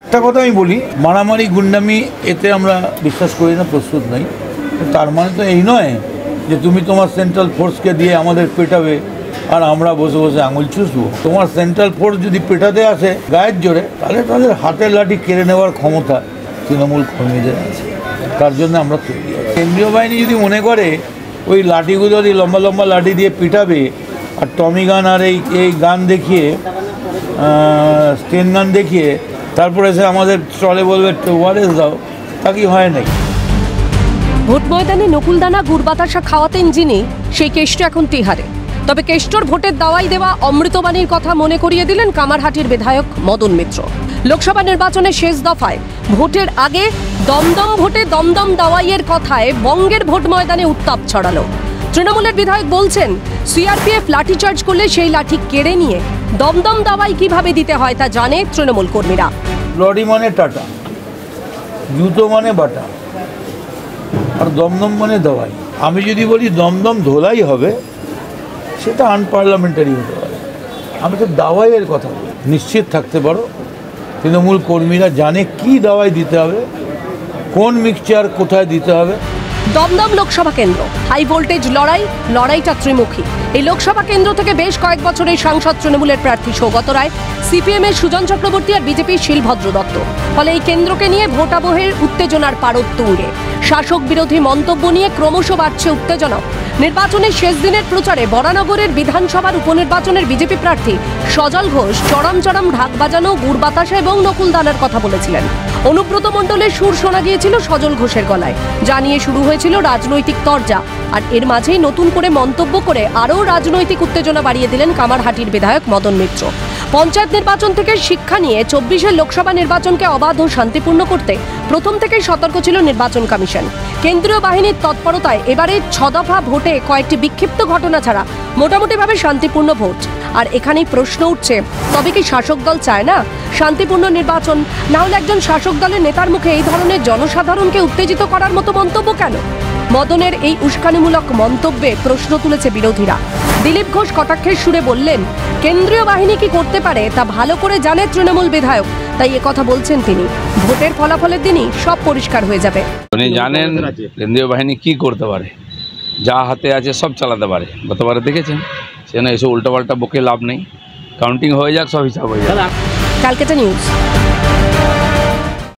একটা কথা আমি বলি, মারামারি গুন্ডামি এতে আমরা বিশ্বাস করি না, প্রস্তুত নই। তার মানে তো এই নয় যে তুমি তোমার সেন্ট্রাল ফোর্সকে দিয়ে আমাদের পেটাবে আর আমরা বসে বসে আঙুল চুষবো। তোমার সেন্ট্রাল ফোর্স যদি পেটাতে আসে গায়ের জোরে, তাহলে তাদের হাতের লাঠি কেড়ে নেওয়ার ক্ষমতা তৃণমূল কর্মীদের আছে। তার জন্য আমরা তৈরি। কেন্দ্রীয় বাহিনী যদি মনে করে ওই লাঠিগুলো যদি লম্বা লম্বা লাঠি দিয়ে পিটাবে আর টমি গান আর এই গান দেখিয়ে, স্টেন গান দেখিয়ে তারপরে এসে আমাদের স্টলে বলবে ওয়ারেস দাও, তা কি হয় নাকি? ভোট ময়দানে নকুলদানা গুড় বাতাসা খাওয়াতেন যিনি, সেই কেষ্ট এখন তিহারে। তবে কেষ্টর ভোটের দাওয়াই দেওয়া অমৃতবাণীর কথা মনে করিয়ে দিলেন কামারহাটির বিধায়ক মদন মিত্র। লোকসভা নির্বাচনের শেষ দফায় ভোটের আগে দমদম ভোটে দমদম দাওয়াইয়ের কথায় বঙ্গের ভোট ময়দানে উত্তাপ ছড়ালো। তৃণমূলের বিধায়ক বলছেন, সিআরপিএফ লাঠিচার্জ করলে সেই লাঠি কেড়ে নিয়ে দমদম দাওয়াই কিভাবে দিতে হয় তা জানে তৃণমূল কর্মীরা। লরি মানে টাটা, জুতো মানে বাটা, আর দমদম মানে দাওয়াই। আমি যদি বলি দমদম ধোলাই হবে, সেটা আনপার্লামেন্টারি হতে পারে। আমি তো দাওয়াইয়ের কথা বলি। নিশ্চিত থাকতে পারো, তৃণমূল কর্মীরা জানে কি দাওয়াই দিতে হবে, কোন মিক্সচার কোথায় দিতে হবে। দমদম লোকসভা কেন্দ্র হাই ভোল্টেজ লড়াইটা ত্রিমুখী। এই লোকসভা কেন্দ্র থেকে বেশ কয়েক বছরের সাংসদ তৃণমূলের প্রার্থী সৌগত রায়, সিপিএম এর সুজন চক্রবর্তী আর বিজেপির শিলভদ্র দত্ত। ফলে এই কেন্দ্রকে নিয়ে ভোটাবহের উত্তেজনার পারদ তুঙ্গে। শাসক বিরোধী মন্তব্য নিয়ে ক্রমশ বাড়ছে উত্তেজনা। নির্বাচনের শেষ দিনের প্রচারে বরানগরের বিধানসভার উপনির্বাচনের বিজেপি প্রার্থী সজল ঘোষ চরম ঢাক বাজানো, গুড় বাতাসা এবং নকুলদানার কথা বলেছিলেন। অনুব্রত মণ্ডলের সুর শোনা গিয়েছিল সজল ঘোষের গলায়, যা নিয়ে শুরু হয়েছিল রাজনৈতিক তরজা। আর এর মাঝেই নতুন করে মন্তব্য করে আরও রাজনৈতিক উত্তেজনা বাড়িয়ে দিলেন কামারহাটির বিধায়ক মদন মিত্র। পঞ্চায়েত নির্বাচন থেকে শিক্ষা নিয়ে ২৪-এর লোকসভা নির্বাচনকে অবাধ ও শান্তিপূর্ণ করতে প্রথম থেকেই সতর্ক ছিল নির্বাচন কমিশন। কেন্দ্রীয় বাহিনীর তৎপরতায় এবারে ৬ দফা ভোটে কয়েকটি বিক্ষিপ্ত ঘটনা ছাড়া মোটামুটিভাবে শান্তিপূর্ণ ভোট। আর এখানেই প্রশ্ন উঠছে, তবে কি শাসক দল চায় না শান্তিপূর্ণ নির্বাচন? না হলে একজন শাসক দলের নেতার মুখে এই ধরনের জনসাধারণকে উত্তেজিত করার মতো মন্তব্য কেন? মদনের এই উস্কানিমূলক মন্তব্যে প্রশ্ন তুলেছে বিরোধীরা। দিলীপ ঘোষ কটাক্ষের সুরে বললেন, কেন্দ্রীয় বাহিনী কি করতে পারে তা ভালো করে জানে তৃণমূল বিধায়ক, তাই কথা বলছেন তিনি। ভোটের ফলাফলের দিনই সব পরিষ্কার হয়ে যাবে। উনি জানেন কেন্দ্রীয় বাহিনী কি করতে পারে, যা হাতে আছে সব চালাতে পারে। গতবারে দেখেছেন, সেখানে এসে উল্টোপাল্টা বকে লাভ নেই। কাউন্টিং হয়ে যাক, সব হিসাব হয়ে যাক। ক্যালকাটা নিউজ।